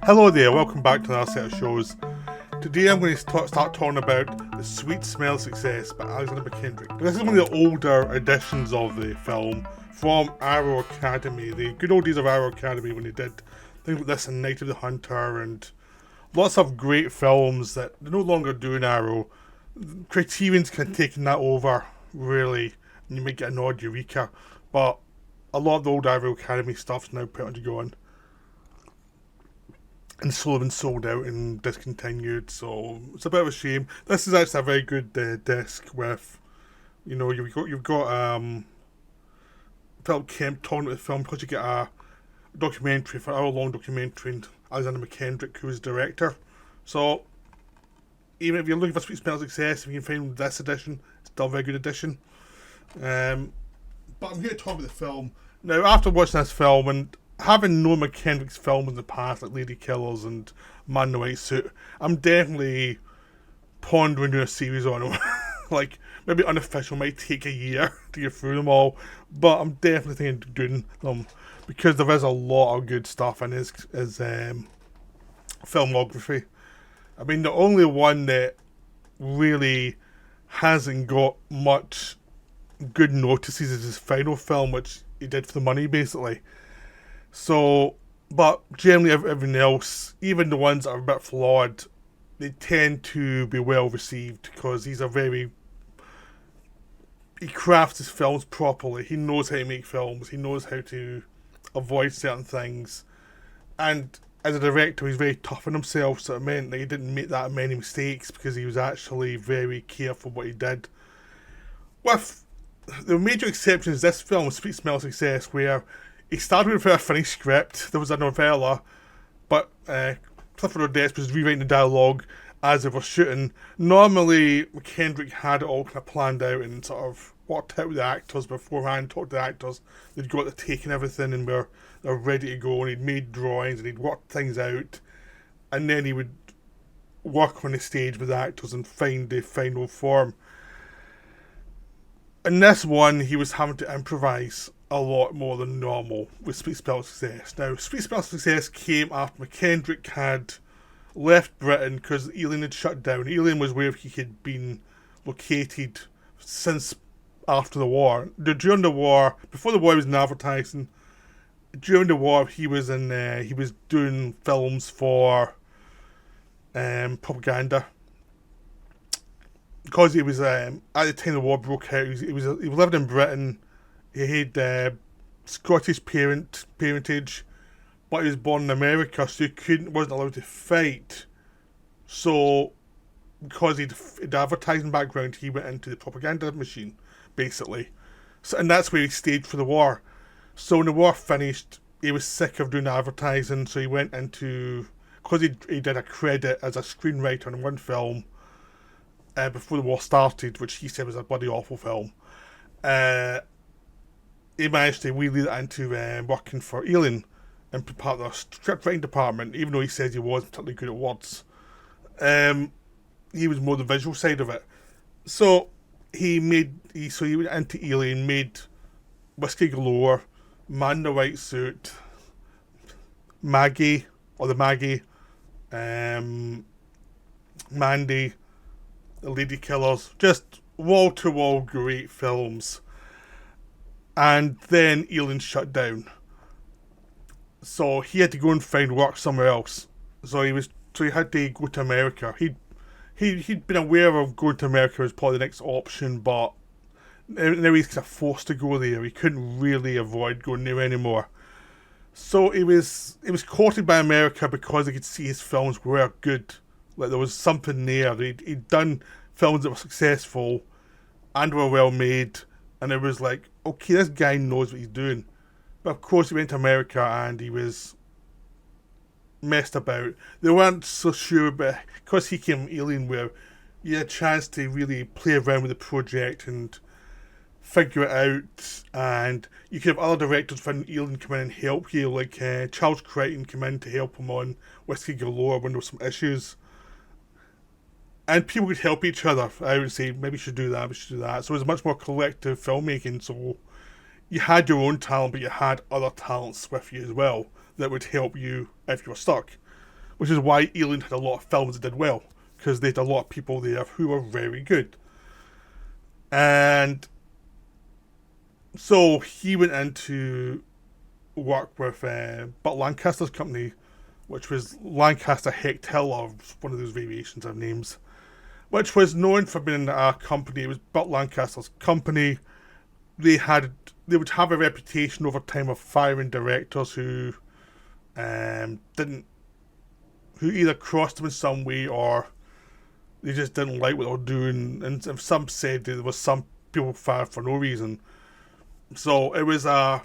Hello there, welcome back to another set of shows. Today I'm going to start talking about The Sweet Smell of Success by Alexander McKendrick. This is one of the older editions of the film from Arrow Academy, the good old days of Arrow Academy when they did things like this and Night of the Hunter and lots of great films that they're no longer doing Arrow. Criterion's kind of taken that over, really, and you might get an odd Eureka, but a lot of the old Arrow Academy stuff's now put on to go on. And slowly been sold out and discontinued, so it's a bit of a shame. This is actually a very good disc with, you've got Philip Kemp talking about the film because you get a documentary, for an hour-long documentary, and Alexander McKendrick, who is the director. So even if you're looking for Sweet Smell of Success, if you can find this edition, it's still a very good edition. But I'm here to talk about the film. Now, after watching this film, and having known McKendrick's films in the past, like Lady Killers and Man in the White Suit, I'm definitely pondering doing a series on them. Like, maybe unofficial, might take a year to get through them all, but I'm definitely thinking of doing them because there is a lot of good stuff in his filmography. I mean, the only one that really hasn't got much good notices is his final film, which he did for the money, basically. So, but generally everything else, even the ones that are a bit flawed, they tend to be well received because he crafts his films properly. He knows how to make films. He knows how to avoid certain things. And as a director, he's very tough on himself, so it meant that he didn't make that many mistakes because he was actually very careful what he did. With the major exception is this film, Sweet Smell of Success, where he started with a finished script. There was a novella, but Clifford Odets was rewriting the dialogue as they were shooting. Normally, McKendrick had it all kind of planned out and sort of worked out with the actors beforehand, talked to the actors. They'd got the take and everything and they're ready to go, and he'd made drawings and he'd worked things out. And then he would work on the stage with the actors and find the final form. In this one, he was having to improvise a lot more than normal with Sweet Smell of Success. Now, Sweet Smell of Success came after McKendrick had left Britain because Ealing had shut down. Ealing was where he had been located since after the war. During the war, before the war, he was in advertising. During the war, he was doing films for propaganda. Because he was at the time the war broke out, he was living in Britain. He had Scottish parentage, but he was born in America, so he wasn't allowed to fight. So, because he'd advertising background, he went into the propaganda machine, basically. So, and that's where he stayed for the war. So when the war finished, he was sick of doing advertising, so he went into, because he did a credit as a screenwriter in one film before the war started, which he said was a bloody awful film. He managed to wheelie that into working for Ealing and be part of the script writing department, even though he says he wasn't particularly good at words. He was more the visual side of it. So he went into Ealing, made Whiskey Galore, Man in the White Suit, Maggie, Mandy, The Lady Killers, just wall-to-wall great films. And then Ealing shut down. So he had to go and find work somewhere else. So he had to go to America. He'd been aware of going to America as probably the next option, but now he's kind of forced to go there. He couldn't really avoid going there anymore. So he was courted by America because he could see his films were good. Like there was something there. He'd done films that were successful and were well made. And it was like, okay, this guy knows what he's doing. But of course he went to America and he was messed about. They weren't so sure, but because he came from Alien, where you had a chance to really play around with the project and figure it out. And you could have other directors from Alien come in and help you, like Charles Crichton come in to help him on Whiskey Galore when there were some issues. And people could help each other. I would say, maybe we should do that. So it was much more collective filmmaking. So you had your own talent, but you had other talents with you as well that would help you if you were stuck. which is why Alien had a lot of films that did well, because they had a lot of people there who were very good. And so he went into work with Burt Lancaster's company, which was Lancaster Hecht Hill, one of those variations of names, which was known for being a company. It was Burt Lancaster's company. They would have a reputation over time of firing directors who either crossed them in some way or they just didn't like what they were doing. And some said there was some people fired for no reason. So it was a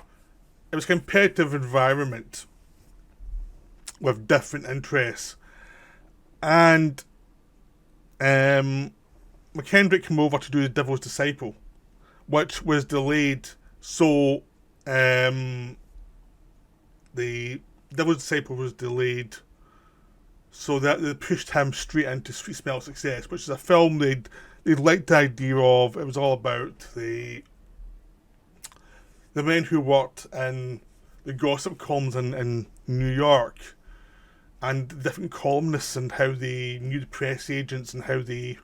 competitive environment with different interests. And McKendrick came over to do The Devil's Disciple, which was delayed. So the Devil's Disciple was delayed, so that they pushed him straight into Sweet Smell of Success, which is a film they'd liked the idea of. It was all about the men who worked in the gossip columns in New York, and the different columnists, and how they knew the press agents and how they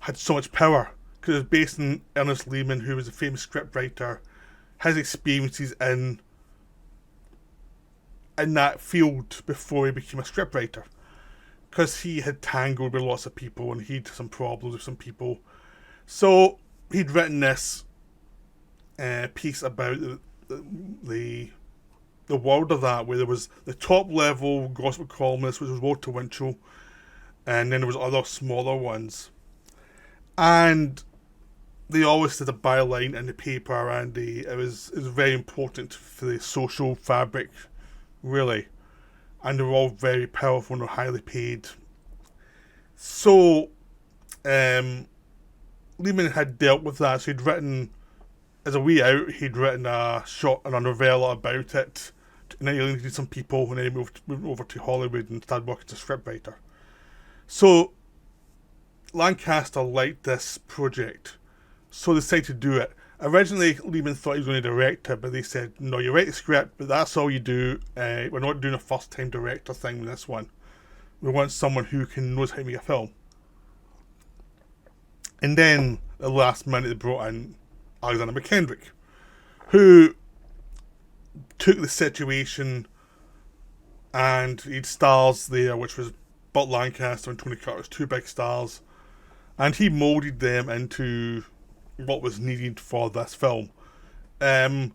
had so much power. Because it was based on Ernest Lehman, who was a famous scriptwriter, his experiences in that field before he became a scriptwriter. Because he had tangled with lots of people and he had some problems with some people. So he'd written this piece about the world of that, where there was the top level gospel columnist, which was Walter Winchell, and then there was other smaller ones. And they always did a byline in the paper, and it was very important for the social fabric, really. And they were all very powerful and were highly paid. So Lehman had dealt with that, so he'd written, as a way out, he'd written a novella about it, and then he alienated some people, and then he moved over to Hollywood and started working as a scriptwriter. So Lancaster liked this project, so they decided to do it. Originally, Lehman thought he was going to direct it, but they said, no, you write the script, but that's all you do. We're not doing a first-time director thing with this one. We want someone who knows how to make a film. And then, at the last minute, they brought in Alexander McKendrick, who took the situation, and he had stars there, which was Burt Lancaster and Tony Curtis, two big stars, and he moulded them into what was needed for this film. Tony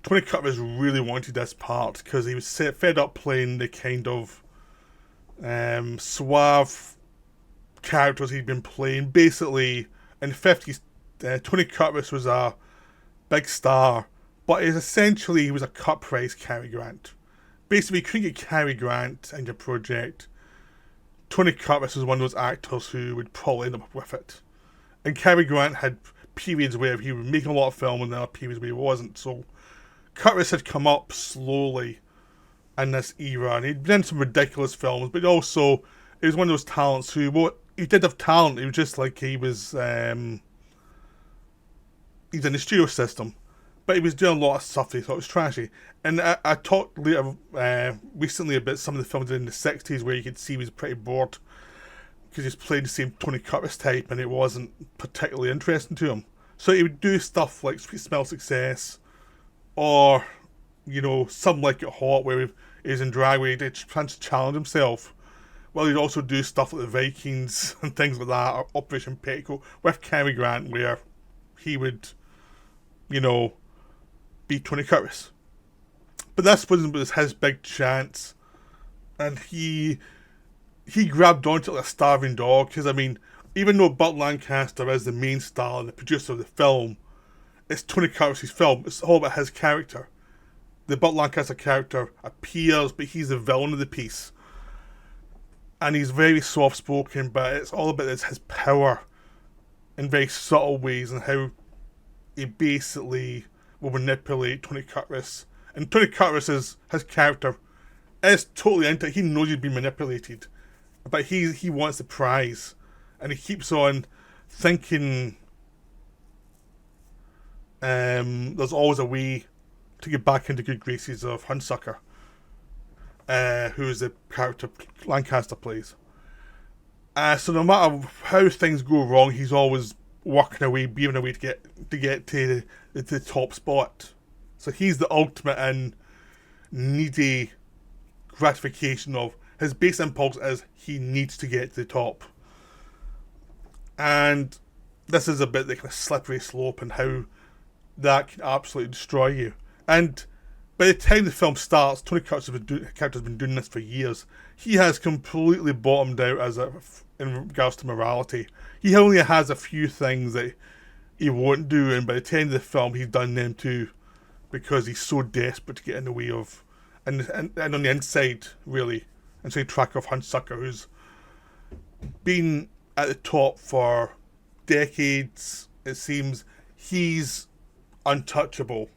Curtis really wanted this part because he was fed up playing the kind of suave characters he'd been playing. Basically, in the 50s, Tony Curtis was a big star, but he was a cut price Cary Grant. Basically, you couldn't get Cary Grant in your project. Tony Curtis was one of those actors who would probably end up with it. And Cary Grant had periods where he was making a lot of film and there were periods where he wasn't. So Curtis had come up slowly in this era, and he'd been in some ridiculous films, but also he was one of those talents who, he did have talent. He was just like he's in the studio system, but he was doing a lot of stuff that he thought was trashy. And I talked later recently about some of the films in the 60s where you could see he was pretty bored because he's played the same Tony Curtis type and it wasn't particularly interesting to him. So he would do stuff like Sweet Smell Success, or, Some Like It Hot, where he's in drag, where he'd trying to challenge himself. Well, he'd also do stuff like The Vikings and things like that, or Operation Petticoat, with Cary Grant, where he would, be Tony Curtis. But this was his big chance, and he grabbed onto it like a starving dog, because, even though Burt Lancaster is the main star and the producer of the film, it's Tony Curtis' film. It's all about his character. The Burt Lancaster character appears, but he's the villain of the piece. And he's very soft-spoken, but it's all about his power in very subtle ways, and how he basically will manipulate Tony Curtis. And Tony Curtis, his character, is totally into it. He knows he's been manipulated, but he wants the prize, and he keeps on thinking there's always a way to get back into good graces of Hunsucker. who is the character Lancaster plays. So no matter how things go wrong, he's always working away, beavering away to get to the top spot. So he's the ultimate in needy gratification of his base impulse is he needs to get to the top. And this is a bit the kind of slippery slope and how that can absolutely destroy you. And by the time the film starts, Tony Curtis has been doing this for years. He has completely bottomed out in regards to morality. He only has a few things that he won't do, and by the end of the film, he's done them too, because he's so desperate to get in the way of, and on the inside, really, inside track of Hunsucker, who's been at the top for decades. It seems he's untouchable.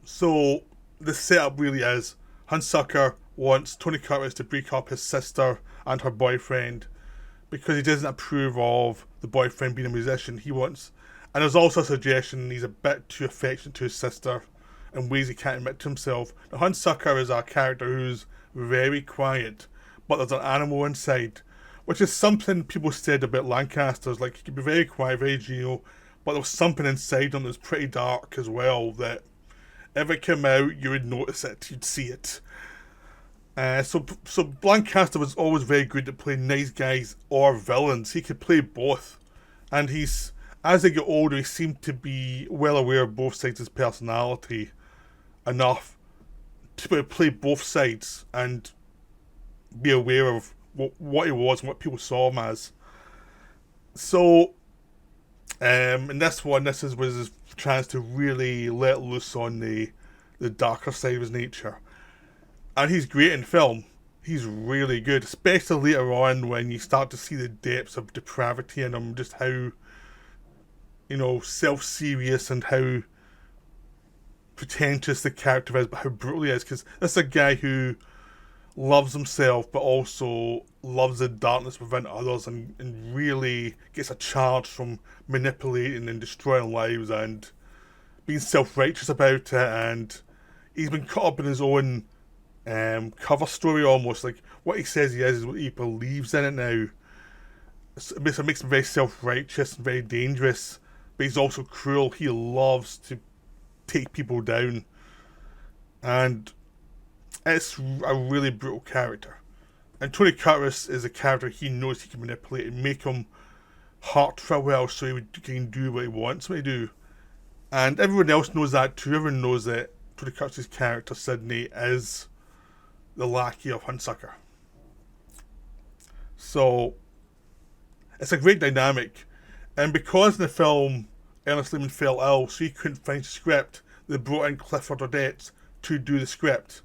So the setup really is Hunsucker wants Tony Curtis to break up his sister and her boyfriend because he doesn't approve of the boyfriend being a musician. And there's also a suggestion he's a bit too affectionate to his sister in ways he can't admit to himself. Now, Hunsucker is a character who's very quiet, but there's an animal inside, which is something people said about Lancaster's. Like, he could be very quiet, very genial, but there was something inside him that was pretty dark as well, that if it came out, you would notice it, you'd see it. So Lancaster was always very good at playing nice guys or villains. He could play both. And as they get older, he seemed to be well aware of both sides of his personality enough to play both sides and be aware of what he was and what people saw him as. So, in this one, was his chance to really let loose on the darker side of his nature. And he's great in film. He's really good, especially later on when you start to see the depths of depravity in him, just how, self-serious and how pretentious the character is, but how brutal he is, because this is a guy who loves himself, but also loves the darkness within others and really gets a charge from manipulating and destroying lives and being self-righteous about it. And he's been caught up in his own cover story almost. Like, what he says he is what he believes in it now. It makes him very self-righteous and very dangerous, but he's also cruel. He loves to take people down, and it's a really brutal character. And Tony Curtis is a character he knows he can manipulate and make him heart farewell so he can do what he wants him to do. And everyone else knows that too. Everyone knows that Tony Curtis' character, Sidney, is the lackey of Hunsucker. So it's a great dynamic. And because in the film Ernest Lehman fell ill, so he couldn't finish the script, they brought in Clifford Odets to do the script.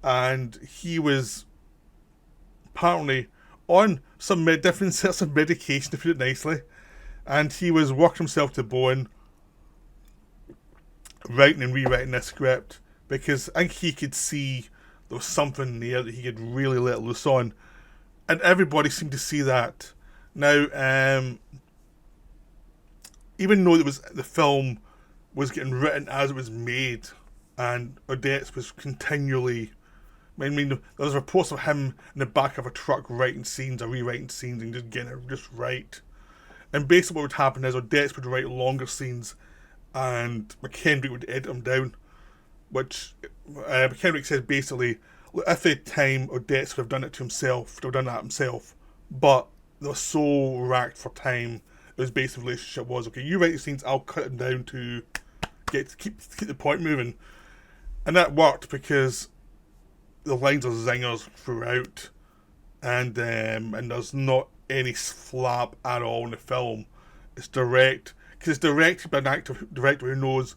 And he was apparently on some different sets of medication, to put it nicely. And he was working himself to the bone, writing and rewriting this script, because I think he could see there was something there that he could really let loose on. And everybody seemed to see that. Now, even though the film was getting written as it was made, and Odets was continually... there was reports of him in the back of a truck writing scenes or rewriting scenes and just getting it just right. And basically what would happen is Odets would write longer scenes and McKendrick would edit them down, which McKendrick says basically, if at the time Odets would have done it to himself, would have done that himself, but they were so racked for time, it was basically the relationship was, okay, you write the scenes, I'll cut them down to keep the point moving. And that worked because the lines are zingers throughout, and there's not any flab at all in the film. It's direct, because it's directed by an director who knows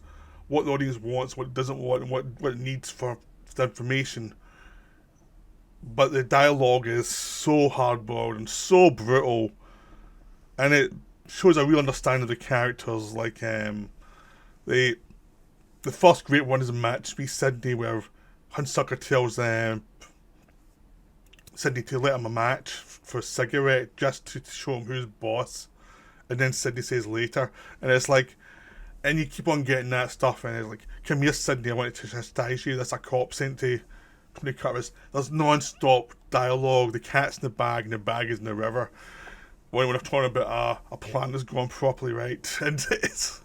what the audience wants, what it doesn't want, and what it needs for the information. But the dialogue is so hard-boiled and so brutal, and it shows a real understanding of the characters. Like, the first great one is a match with Sidney, where Hunsucker tells Sidney to let him a match for a cigarette just to show him who's boss, and then Sidney says later, and it's like, and you keep on getting that stuff, and it's like, come here Sidney, I want to chastise you, that's a cop sent to Tony Curtis, there's non-stop dialogue. The cat's in the bag and the bag is in the river. When we're talking about a plan that's gone properly right. And it's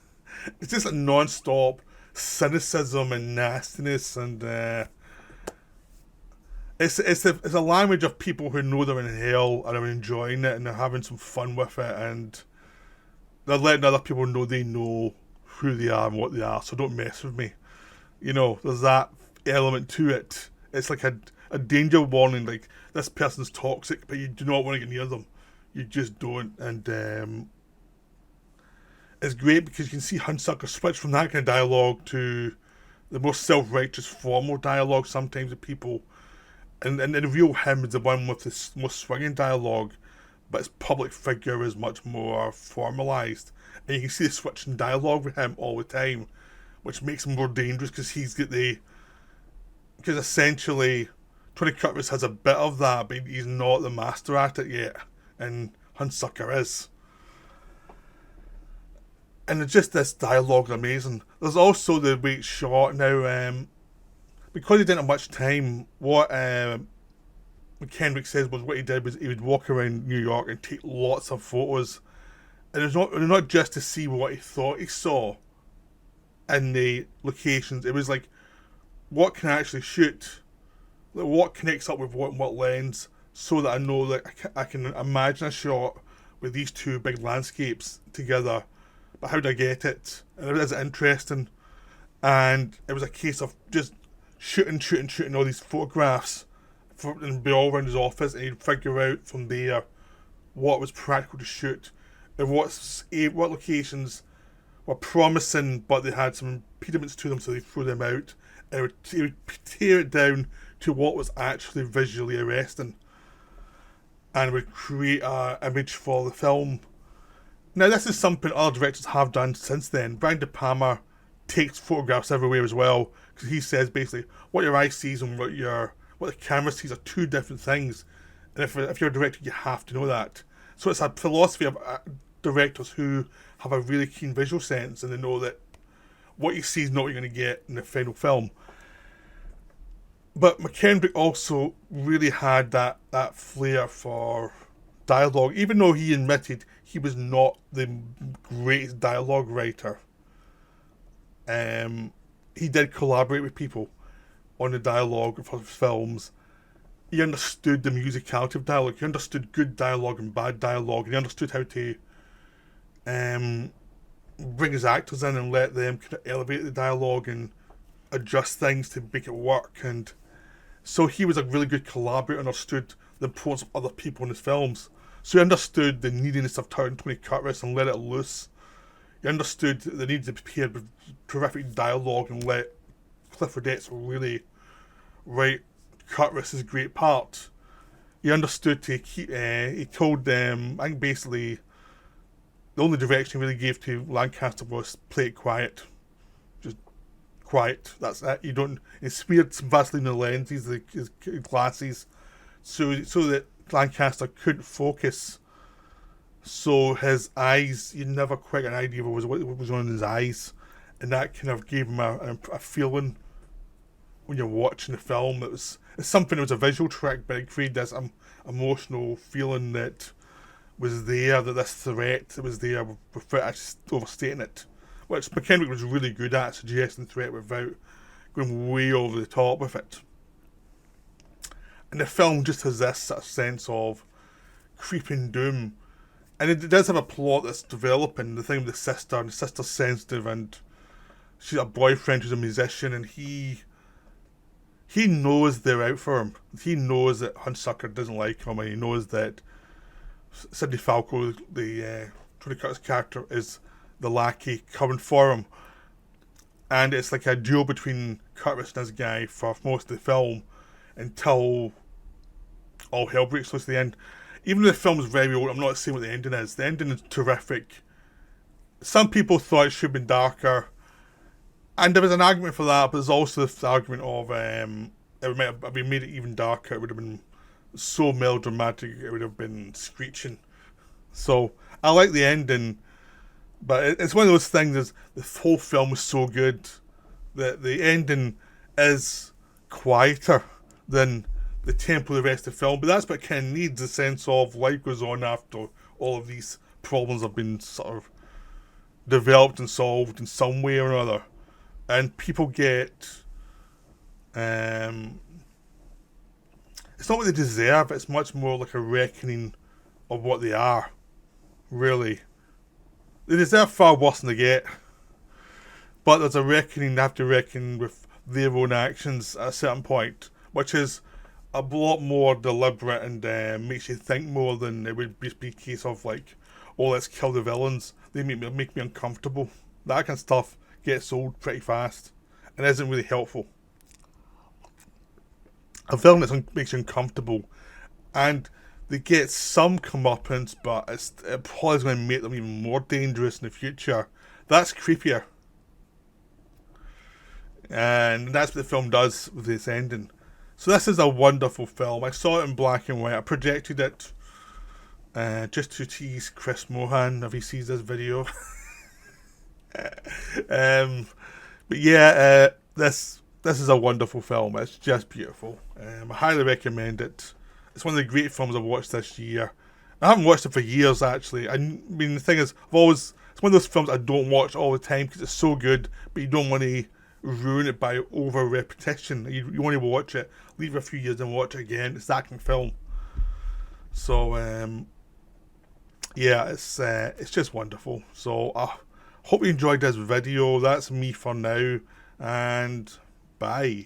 just a non-stop cynicism and nastiness, and it's a language of people who know they're in hell and are enjoying it and they're having some fun with it, and they're letting other people know they know who they are and what they are, so don't mess with me. You know, there's that element to it. It's like a danger warning, like, this person's toxic, but you do not want to get near them. You just don't. And it's great because you can see Hunsucker switch from that kind of dialogue to the more self-righteous, formal dialogue sometimes with people. And the real him is the one with the most swinging dialogue, but his public figure is much more formalised. And you can see the switch in dialogue with him all the time, which makes him more dangerous because he's got because essentially Tony Curtis has a bit of that, but he's not the master at it yet, and Hunsucker is. And it's just, this dialogue is amazing. There's also the way it's shot now. Because he didn't have much time, what McKendrick says was what he did was he would walk around New York and take lots of photos. And it's not just to see what he thought he saw in the locations. It was like, what can I actually shoot? Like, what connects up with what lens, so that I know that I can imagine a shot with these two big landscapes together. But how do I get it? And it is interesting. And it was a case of just shooting all these photographs and be all around his office, and he'd figure out from there what was practical to shoot and what locations were promising, but they had some impediments to them, so they threw them out. And he would tear it down to what was actually visually arresting, and would create an image for the film. Now, this is something other directors have done since then. Brian De Palma takes photographs everywhere as well, because he says basically what your eye sees and what the camera sees are two different things, and if you're a director, you have to know that. So it's a philosophy of directors who have a really keen visual sense, and they know that what you see is not what you're going to get in the final film. But McKendrick also really had that flair for dialogue, even though he admitted he was not the greatest dialogue writer. He did collaborate with people on the dialogue of his films. He understood the musicality of dialogue. He understood good dialogue and bad dialogue. And he understood how to bring his actors in and let them kind of elevate the dialogue and adjust things to make it work. And so he was a really good collaborator and understood the importance of other people in his films. So he understood the neediness of turning Tony Curtis and let it loose. He understood the need to prepare with terrific dialogue and let Clifford Odets really write Curtis's great part. He understood to keep. He told them, I think basically, the only direction he really gave to Lancaster was play it quiet. Just quiet. That's it. You don't. He smeared some Vaseline in the lenses, his glasses, so that Lancaster couldn't focus. So his eyes, you never quite got an idea of what was on in his eyes, and that kind of gave him a feeling when you're watching the film. It's something. It was a visual trick, but it created this emotional feeling that was there, that this threat that was there without actually overstating it, which McKendrick was really good at, suggesting threat without going way over the top with it. And the film just has this sort of sense of creeping doom. And it does have a plot that's developing, the thing with the sister, and the sister's sensitive, and she's a boyfriend who's a musician, and he knows they're out for him. He knows that Hunsucker doesn't like him, and he knows that Sidney Falco, the Tony Curtis character, is the lackey coming for him. And it's like a duel between Curtis and this guy for most of the film until all hell breaks loose at the end. Even though the film is very old, I'm not saying what the ending is. The ending is terrific. Some people thought it should have been darker, and there was an argument for that, but there's also the argument of it might have been made it even darker. It would have been so melodramatic, it would have been screeching. So I like the ending, but it's one of those things. Is the whole film was so good that the ending is quieter than the tempo of the rest of the film. But that's what it kind of needs, a sense of life goes on after all of these problems have been sort of developed and solved in some way or another. And people get... it's not what they deserve, it's much more like a reckoning of what they are, really. They deserve far worse than they get. But there's a reckoning, they have to reckon with their own actions at a certain point, which is a lot more deliberate and makes you think more than it would just be a case of like, oh, let's kill the villains. They make me uncomfortable. That kind of stuff gets old pretty fast and isn't really helpful. A villain that makes you uncomfortable and they get some comeuppance, but it probably is going to make them even more dangerous in the future. That's creepier. And that's what the film does with this ending. So this is a wonderful film. I saw it in black and white. I projected it just to tease Chris Mohan if he sees this video. But yeah, this is a wonderful film. It's just beautiful. I highly recommend it. It's one of the great films I've watched this year. I haven't watched it for years, actually. I mean, the thing is, it's one of those films I don't watch all the time because it's so good, but you don't want to ruin it by over repetition. You want to watch it, leave it a few years and watch it again. It's that kind of film. So yeah, it's just wonderful. So I hope you enjoyed this video. That's me for now, and bye.